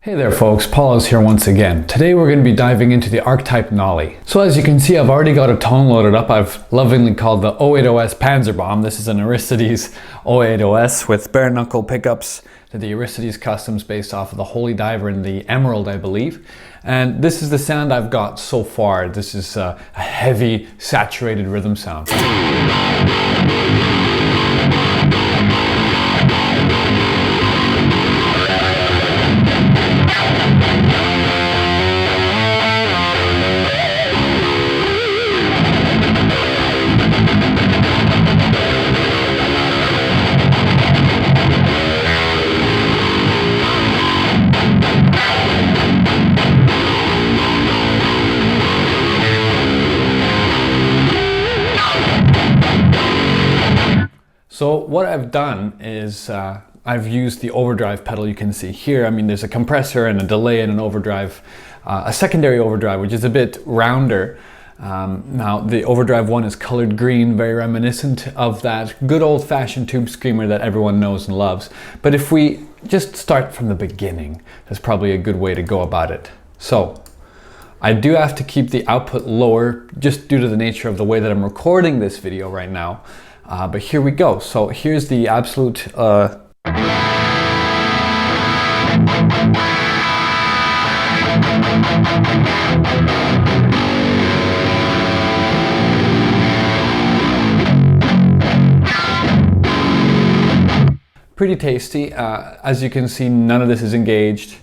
Hey there folks, Paulo's here once again. Today we're going to be diving into the Archetype Nolly. So as you can see, I've already got a tone loaded up. I've lovingly called the 080S Panzerbomb. This is an Aristides 080S with bare knuckle pickups to the Aristides Customs based off of the Holy Diver and the Emerald, I believe. And this is the sound I've got so far. This is a heavy, saturated rhythm sound. So what I've done is I've used the overdrive pedal you can see here. I mean, there's a compressor and a delay and an overdrive, a secondary overdrive, which is a bit rounder. Now the overdrive one is colored green, very reminiscent of that good old-fashioned tube screamer that everyone knows and loves. But if we just start from the beginning, that's probably a good way to go about it. So I do have to keep the output lower just due to the nature of the way that I'm recording this video right now. But here we go. So here's the absolute pretty tasty. As you can see, none of this is engaged.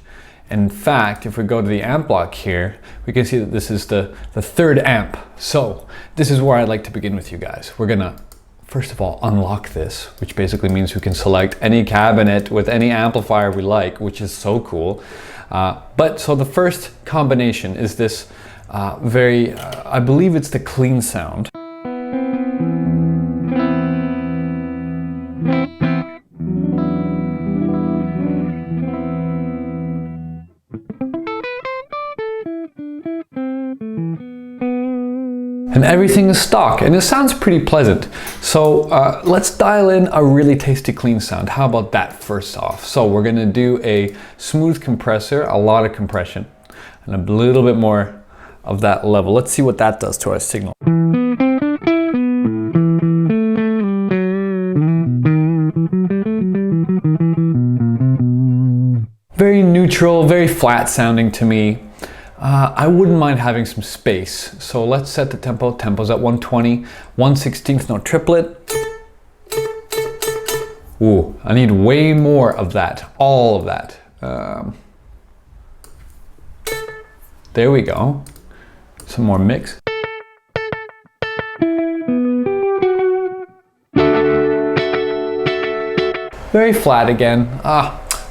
In fact, if we go to the amp block here, we can see that this is the third amp. So this is where I'd like to begin with you guys. We're gonna first of all unlock this, which basically means we can select any cabinet with any amplifier we like, which is so cool. So the first combination is this I believe it's the clean sound. And everything is stock, and it sounds pretty pleasant. So let's dial in a really tasty clean sound. How about that first off? So we're gonna do a smooth compressor, a lot of compression, and a little bit more of that level. Let's see what that does to our signal. Very neutral, very flat sounding to me. I wouldn't mind having some space. So let's set the tempo. Tempo's at 120, 1/16th note triplet. Ooh, I need way more of that, all of that. There we go. Some more mix. Very flat again.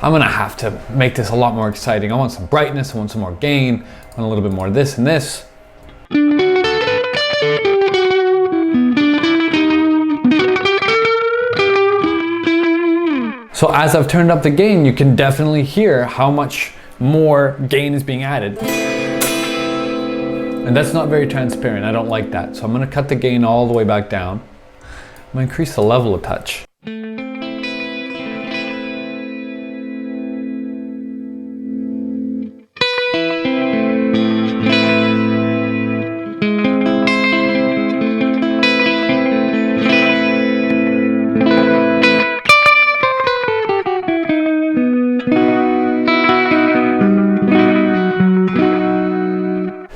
I'm gonna have to make this a lot more exciting. I want some brightness, I want some more gain, I want a little bit more of this and this. So as I've turned up the gain, you can definitely hear how much more gain is being added. And that's not very transparent, I don't like that. So I'm gonna cut the gain all the way back down. I'm gonna increase the level a touch.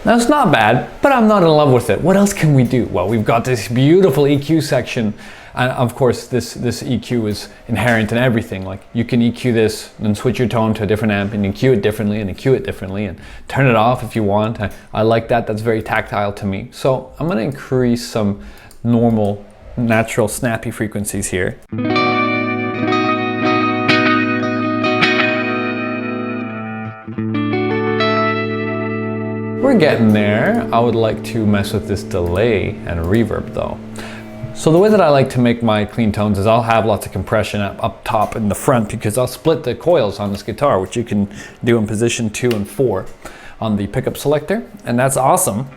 That's not bad, but I'm not in love with it. What else can we do? Well, we've got this beautiful EQ section, and of course this EQ is inherent in everything. Like you can EQ this and switch your tone to a different amp and EQ it differently and EQ it differently and turn it off if you want. I like that, that's very tactile to me. So I'm gonna increase some normal, natural, snappy frequencies here. We're getting there. I would like to mess with this delay and reverb though. So the way that I like to make my clean tones is I'll have lots of compression up top in the front because I'll split the coils on this guitar, which you can do in position 2 and 4 on the pickup selector. And that's awesome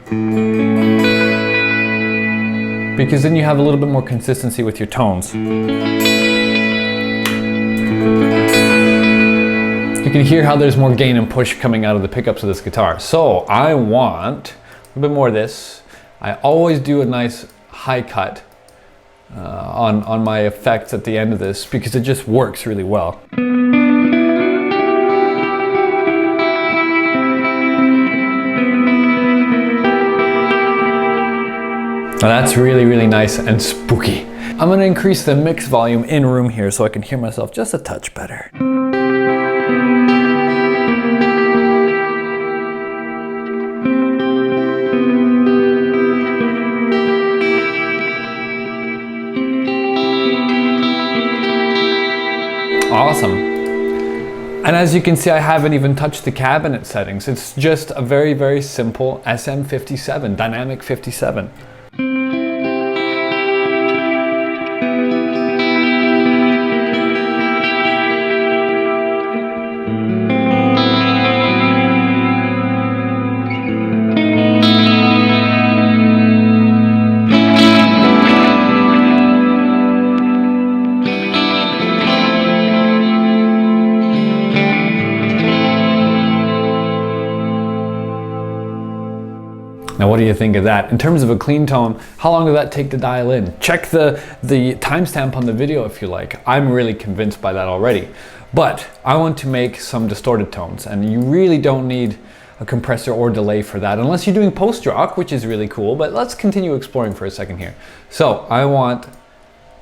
because then you have a little bit more consistency with your tones. You can hear how there's more gain and push coming out of the pickups of this guitar. So I want a bit more of this. I always do a nice high cut on my effects at the end of this because it just works really well. Now that's really, really nice and spooky. I'm gonna increase the mix volume in room here so I can hear myself just a touch better. Awesome. And as you can see, I haven't even touched the cabinet settings. It's just a very, very simple SM57, dynamic 57. Now what do you think of that? In terms of a clean tone, how long did that take to dial in? Check the timestamp on the video if you like. I'm really convinced by that already. But I want to make some distorted tones, and you really don't need a compressor or delay for that unless you're doing post-rock, which is really cool, but let's continue exploring for a second here. So I want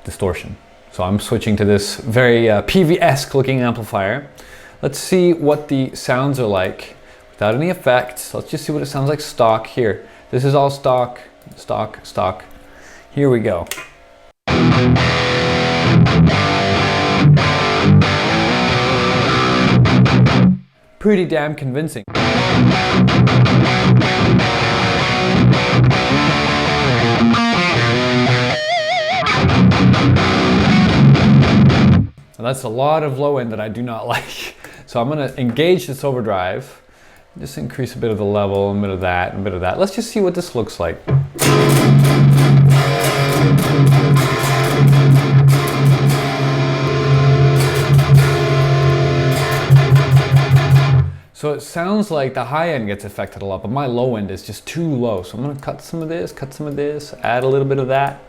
distortion. So I'm switching to this very PV-esque looking amplifier. Let's see what the sounds are like without any effects. Let's just see what it sounds like stock here. This is all stock, stock, stock. Here we go. Pretty damn convincing. Now that's a lot of low end that I do not like. So I'm gonna engage this overdrive. Just increase a bit of the level, a bit of that, and a bit of that. Let's just see what this looks like. So it sounds like the high end gets affected a lot, but my low end is just too low. So I'm gonna cut some of this, add a little bit of that.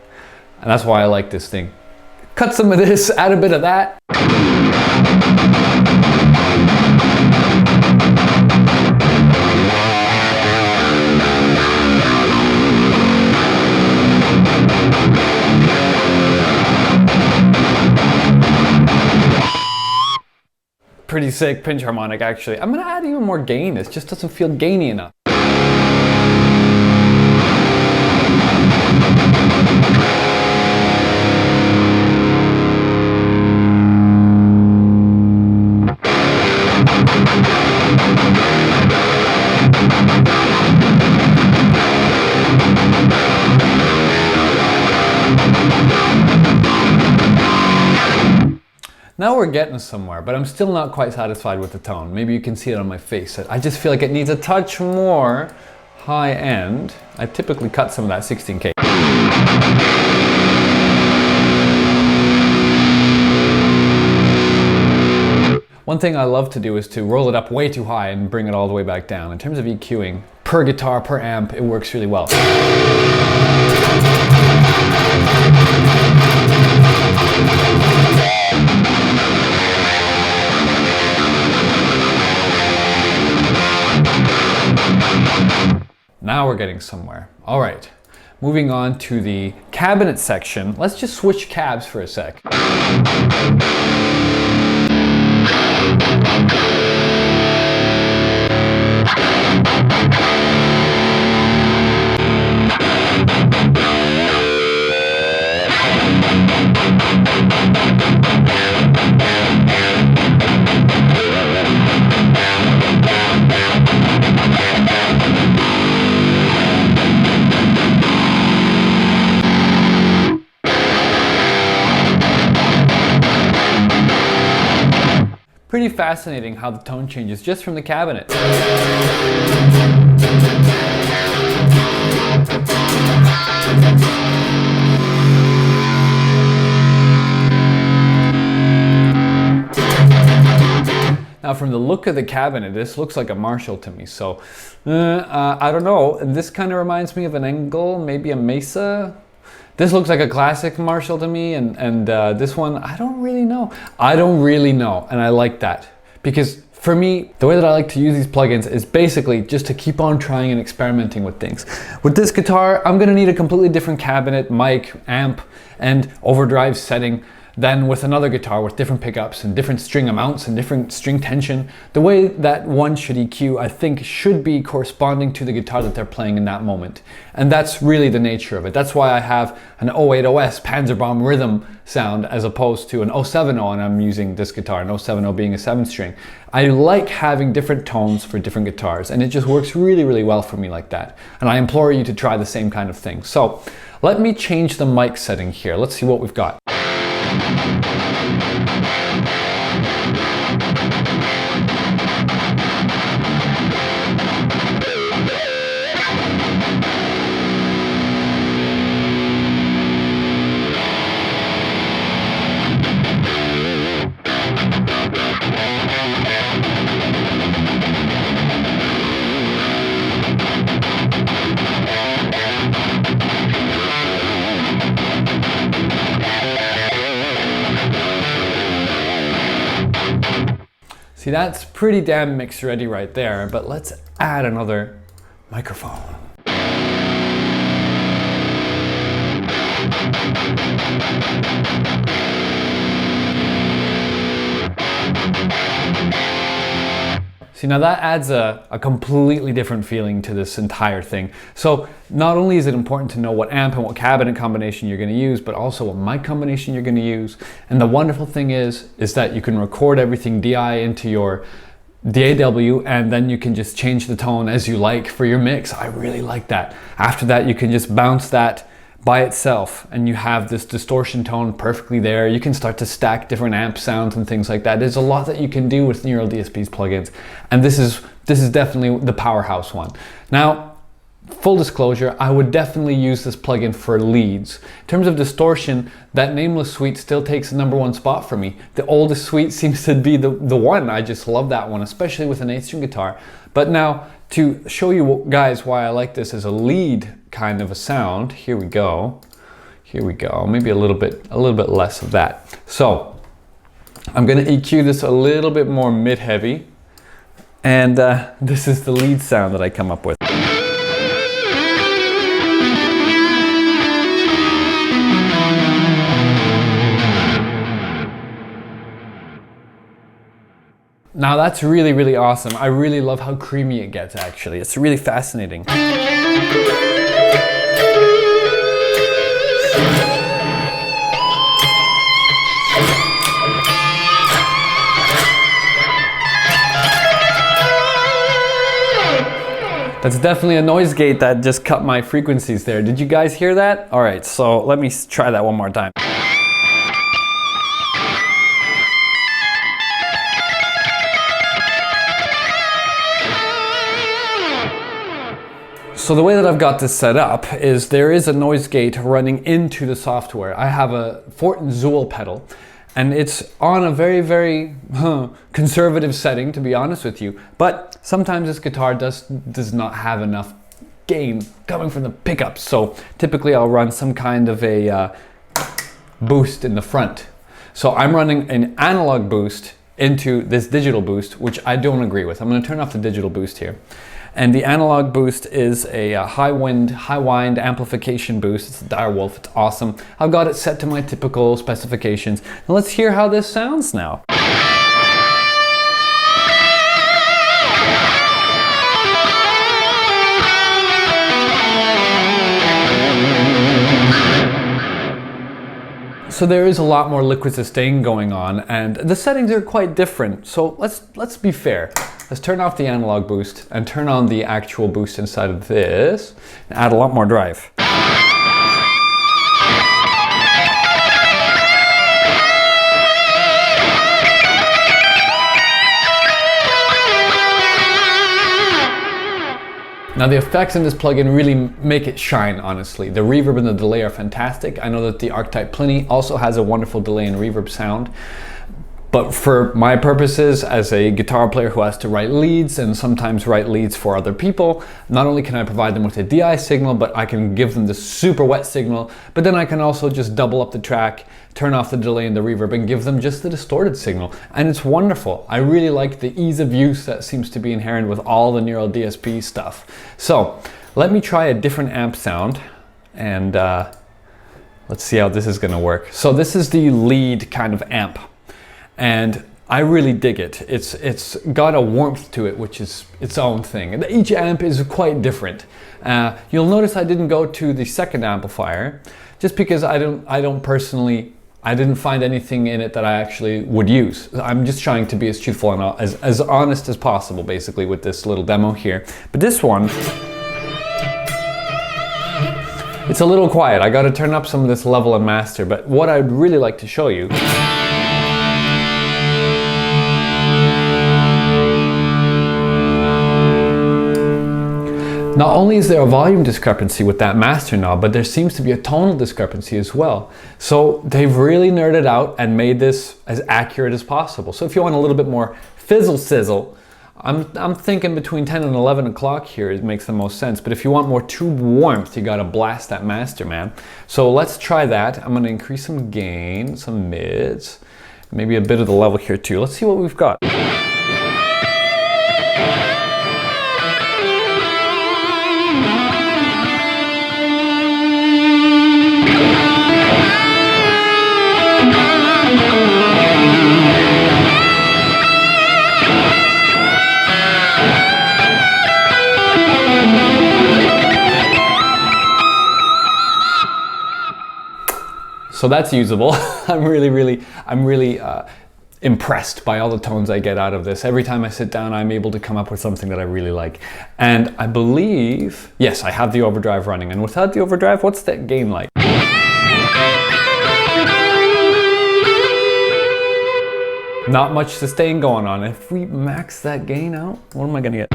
And that's why I like this thing. Cut some of this, add a bit of that. Pretty sick pinch harmonic actually. I'm gonna add even more gain. This just doesn't feel gainy enough. Now we're getting somewhere, but I'm still not quite satisfied with the tone. Maybe you can see it on my face. I just feel like it needs a touch more high end. I typically cut some of that 16K. One thing I love to do is to roll it up way too high and bring it all the way back down. In terms of EQing, per guitar, per amp, it works really well. Now we're getting somewhere. All right, moving on to the cabinet section. Let's just switch cabs for a sec. Pretty fascinating how the tone changes just from the cabinet. Now Now from the look of the cabinet, this looks like a Marshall to me. So I don't know. This kind of reminds me of an Engel, maybe a Mesa. This looks like a classic Marshall to me, and this one, I don't really know. I don't really know, and I like that. Because for me, the way that I like to use these plugins is basically just to keep on trying and experimenting with things. With this guitar, I'm gonna need a completely different cabinet, mic, amp, and overdrive setting than with another guitar with different pickups and different string amounts and different string tension. The way that one should EQ, I think, should be corresponding to the guitar that they're playing in that moment. And that's really the nature of it. That's why I have an 080S Panzerbomb rhythm sound as opposed to an 070, and I'm using this guitar, an 070 being a 7-string. I like having different tones for different guitars, and it just works really, really well for me like that. And I implore you to try the same kind of thing. So let me change the mic setting here. Let's see what we've got. See, that's pretty damn mix ready right there, but let's add another microphone. See, now that adds a completely different feeling to this entire thing. So not only is it important to know what amp and what cabinet combination you're gonna use, but also what mic combination you're gonna use. And the wonderful thing is that you can record everything DI into your DAW, and then you can just change the tone as you like for your mix. I really like that. After that, you can just bounce that by itself and you have this distortion tone perfectly there. You can start to stack different amp sounds and things like that. There's a lot that you can do with Neural DSP's plugins, and this is definitely the powerhouse one. Now, full disclosure, I would definitely use this plugin for leads. In terms of distortion, that Nameless suite still takes the #1 spot for me. The oldest suite seems to be the one. I just love that one, especially with an 8-string guitar. But now, to show you guys why I like this as a lead kind of a sound, here we go. Here we go. Maybe a little bit less of that. So I'm gonna EQ this a little bit more mid-heavy, and this is the lead sound that I come up with. Now that's really, really awesome. I really love how creamy it gets, actually. It's really fascinating. That's definitely a noise gate that just cut my frequencies there. Did you guys hear that? All right, so let me try that one more time. So the way that I've got this set up is there is a noise gate running into the software. I have a Fortin Zool pedal, and it's on a very, very conservative setting, to be honest with you. But sometimes this guitar does not have enough gain coming from the pickups. So typically I'll run some kind of a boost in the front. So I'm running an analog boost into this digital boost, which I don't agree with. I'm going to turn off the digital boost here. And the analog boost is a high wind amplification boost. It's a Direwolf, it's awesome. I've got it set to my typical specifications. Now let's hear how this sounds now. So there is a lot more liquid sustain going on, and the settings are quite different. So let's be fair. Let's turn off the analog boost and turn on the actual boost inside of this and add a lot more drive. Now the effects in this plugin really make it shine, honestly. The reverb and the delay are fantastic. I know that the Archetype Pliny also has a wonderful delay and reverb sound. But for my purposes as a guitar player who has to write leads and sometimes write leads for other people, not only can I provide them with a DI signal, but I can give them the super wet signal, but then I can also just double up the track, turn off the delay and the reverb, and give them just the distorted signal. And it's wonderful. I really like the ease of use that seems to be inherent with all the Neural DSP stuff. So let me try a different amp sound, and let's see how this is gonna work. So this is the lead kind of amp, and I really dig it. It's got a warmth to it, which is its own thing. And each amp is quite different. You'll notice I didn't go to the second amplifier, just because I didn't find anything in it that I actually would use. I'm just trying to be as truthful and as honest as possible, basically, with this little demo here. But this one, it's a little quiet. I got to turn up some of this level and master, but what I'd really like to show you not only is there a volume discrepancy with that master knob, but there seems to be a tonal discrepancy as well. So they've really nerded out and made this as accurate as possible. So if you want a little bit more fizzle sizzle, I'm thinking between 10 and 11 o'clock here, it makes the most sense. But if you want more tube warmth, you gotta blast that master, man. So let's try that. I'm gonna increase some gain, some mids, maybe a bit of the level here too. Let's see what we've got. So that's usable. I'm really impressed by all the tones I get out of this. Every time I sit down, I'm able to come up with something that I really like. And I believe, yes, I have the overdrive running. And without the overdrive, what's that gain like? Not much sustain going on. If we max that gain out, what am I gonna get?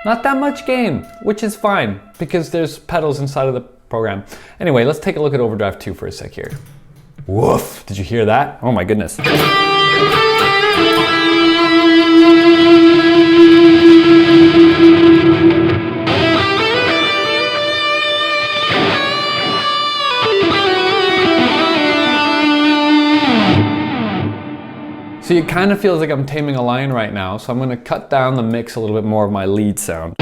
Not that much gain, which is fine because there's pedals inside of the program. Anyway, let's take a look at Overdrive 2 for a sec here. Woof, did you hear that? Oh my goodness. So it kind of feels like I'm taming a lion right now, so I'm going to cut down the mix a little bit more of my lead sound.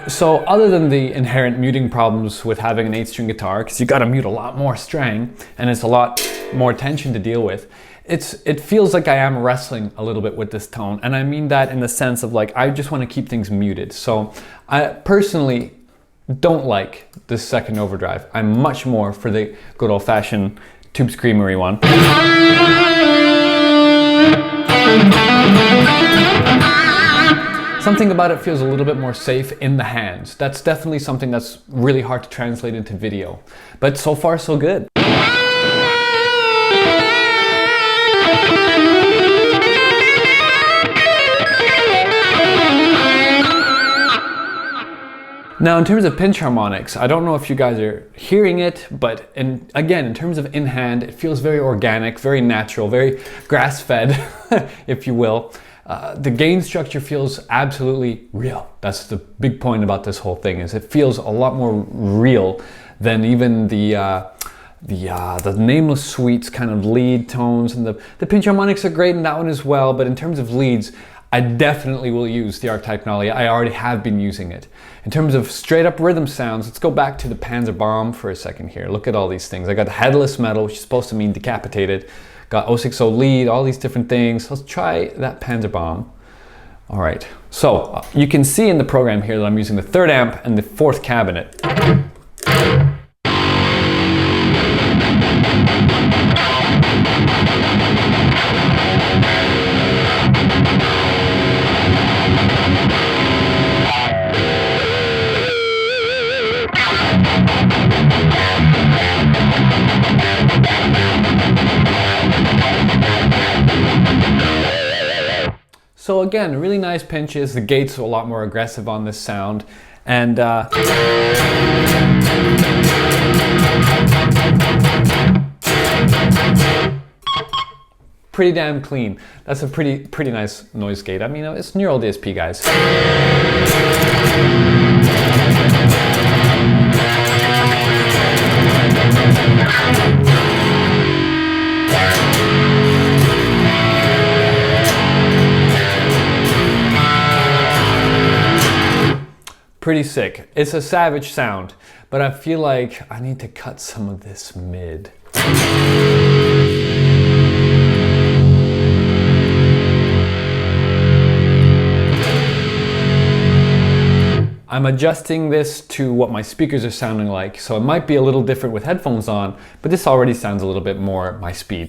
So other than the inherent muting problems with having an 8-string guitar, because you got to mute a lot more string and it's a lot more tension to deal with, it feels like I am wrestling a little bit with this tone. And I mean that in the sense of like, I just want to keep things muted. So I personally don't like this second overdrive. I'm much more for the good old-fashioned tube screamery one. Something about it feels a little bit more safe in the hands. That's definitely something that's really hard to translate into video. But so far, so good. Now, in terms of pinch harmonics, I don't know if you guys are hearing it, but again, in terms of in-hand, it feels very organic, very natural, very grass-fed, if you will. The gain structure feels absolutely real. That's the big point about this whole thing, is it feels a lot more real than even the Nameless Sweets kind of lead tones, and the pinch harmonics are great in that one as well. But in terms of leads, I definitely will use the Archetype Nollie. I already have been using it. In terms of straight up rhythm sounds, let's go back to the Panzerbomb for a second here. Look at all these things. I got the headless metal, which is supposed to mean decapitated. Got 060 lead, all these different things. Let's try that Panzerbomb. All right, so you can see in the program here that I'm using the third amp and the fourth cabinet. So again, really nice pinches. The gate's a lot more aggressive on this sound. And pretty damn clean. That's a pretty nice noise gate. I mean, it's neural DSP, guys. Pretty sick. It's a savage sound, but I feel like I need to cut some of this mid. I'm adjusting this to what my speakers are sounding like, so it might be a little different with headphones on, but this already sounds a little bit more my speed.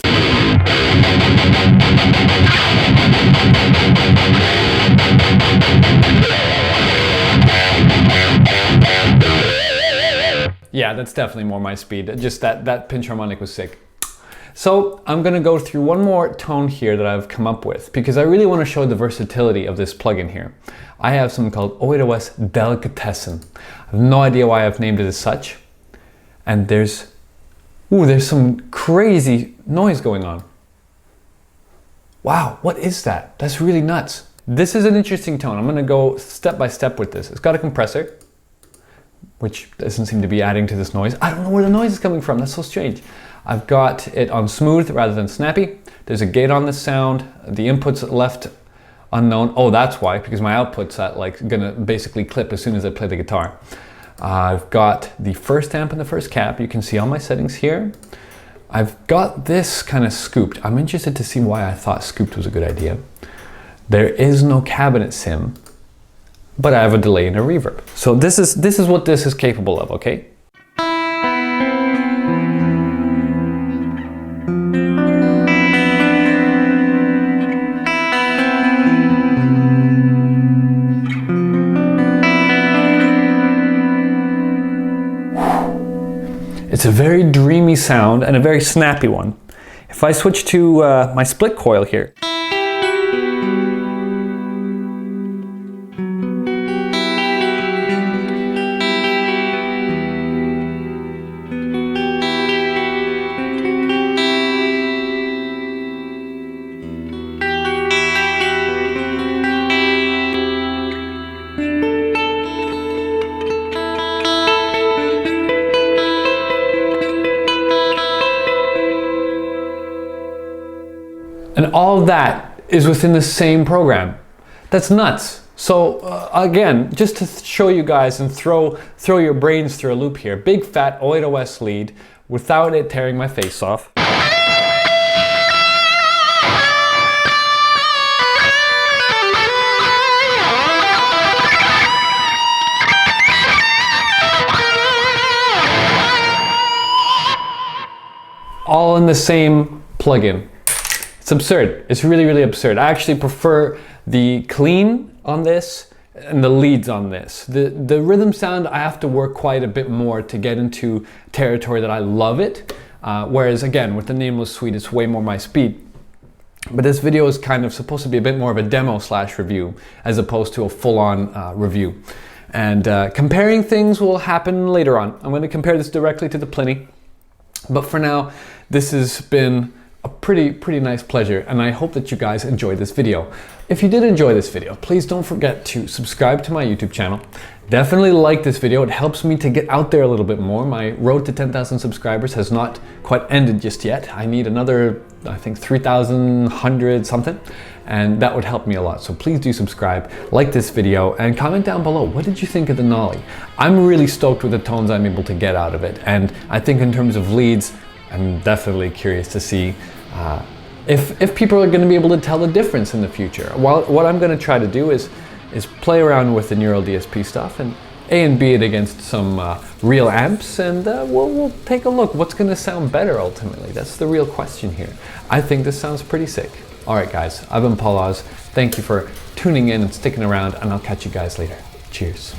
Yeah, that's definitely more my speed. Just that pinch harmonic was sick. So I'm gonna go through one more tone here that I've come up with because I really want to show the versatility of this plugin here. I have something called Ouzounov Delicatessen. I have no idea why I've named it as such. And there's some crazy noise going on. Wow, what is that? That's really nuts. This is an interesting tone. I'm gonna go step by step with this. It's got a compressor, which doesn't seem to be adding to this noise. I don't know where the noise is coming from. That's so strange. I've got it on smooth rather than snappy. There's a gate on this sound. The input's left unknown. Oh, that's why, because my output's at like gonna basically clip as soon as I play the guitar. I've got the first amp and the first cap. You can see all my settings here. I've got this kind of scooped. I'm interested to see why I thought scooped was a good idea. There is no cabinet sim, but I have a delay and a reverb. So this is what this is capable of, okay? It's a very dreamy sound and a very snappy one. If I switch to my split coil here, and all that is within the same program. That's nuts. So again, just to show you guys and throw your brains through a loop here, big fat Ouzounov lead without it tearing my face off. All in the same plugin. It's absurd. It's really, really absurd. I actually prefer the clean on this and the leads on this. The rhythm sound, I have to work quite a bit more to get into territory that I love it. Whereas again, with the Nameless Suite, it's way more my speed. But this video is kind of supposed to be a bit more of a demo / review as opposed to a full-on review. And comparing things will happen later on. I'm going to compare this directly to the Pliny. But for now, this has been a pretty nice pleasure, and I hope that you guys enjoyed this video. If you did enjoy this video, please don't forget to subscribe to my YouTube channel. Definitely like this video. It helps me to get out there a little bit more. My road to 10,000 subscribers has not quite ended just yet. I need another, I think, 3,100 something, and that would help me a lot. So please do subscribe, like this video, and comment down below. What did you think of the Nolly? I'm really stoked with the tones I'm able to get out of it, and I think in terms of leads, I'm definitely curious to see if people are going to be able to tell the difference in the future. What I'm going to try to do is play around with the neural DSP stuff and A and B it against some real amps, and we'll take a look. What's going to sound better ultimately? That's the real question here. I think this sounds pretty sick. All right, guys, I've been Paul Oz. Thank you for tuning in and sticking around, and I'll catch you guys later. Cheers.